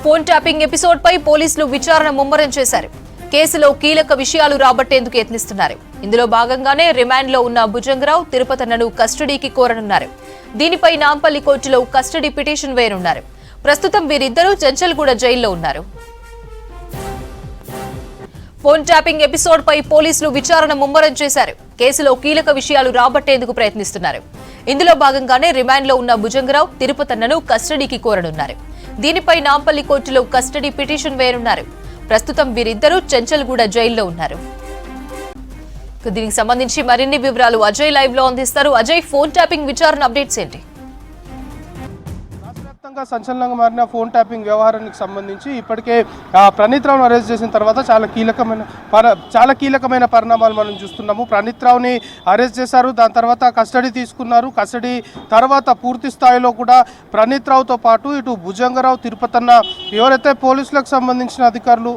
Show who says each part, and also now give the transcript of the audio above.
Speaker 1: Phone tapping episode పై పోలీసులు విచారణ ముమ్మరం చేశారు. కేసులో కీలక విషయాలు రాబట్టేందుకు యత్నిస్తున్నారు. ఇందులో భాగంగానే రిమాండ్ లో ఉన్న భుజంగరావు, తిరుపతన్నను కస్టడీకి కోరనున్నారు. దీనిపై నాంపల్లి కోర్టులో కస్టడీ పిటిషన్ వేయనున్నారు. ప్రస్తుతం వీరిద్దరూ చెంచల్గూడ జైల్లో ఉన్నారు. ఫోన్ ట్యాపింగ్ ఎపిసోడ్ పై పోలీసులు విచారణ ముమ్మరం చేశారు. కేసులో కీలక విషయాలు రాబట్టేందుకు ప్రయత్నిస్తున్నారు. ఇందులో భాగంగానే రిమాండ్ లో ఉన్న భుజంగరావు, తిరుపతన్నను కస్టడీకి కోరనున్నారు. దీనిపై నాంపల్లి కోర్టులో కస్టడీ పిటిషన్ వేయనున్నారు. ప్రస్తుతం వీరిద్దరూ చెంచల్గూడ జైల్లో ఉన్నారు. దీనికి సంబంధించి మరిన్ని వివరాలు అజయ్ లైవ్ లో అందిస్తారు. అజయ్, ఫోన్ ట్యాపింగ్ విచారణ అప్డేట్స్ ఏంటి?
Speaker 2: వ్యాప్తంగా సంచలనంగా మారిన ఫోన్ ట్యాపింగ్ వ్యవహారానికి సంబంధించి ఇప్పటికే ప్రణీత్ రావును అరెస్ట్ చేసిన తర్వాత చాలా కీలకమైన పరిణామాలు మనం చూస్తున్నాము. ప్రణీత్ రావుని అరెస్ట్ చేశారు, దాని తర్వాత కస్టడీ తీసుకున్నారు. కస్టడీ తర్వాత పూర్తి స్థాయిలో కూడా ప్రణీత్ రావుతో పాటు ఇటు భుజంగరావు, తిరుపతన్న ఎవరైతే పోలీసులకు సంబంధించిన అధికారులు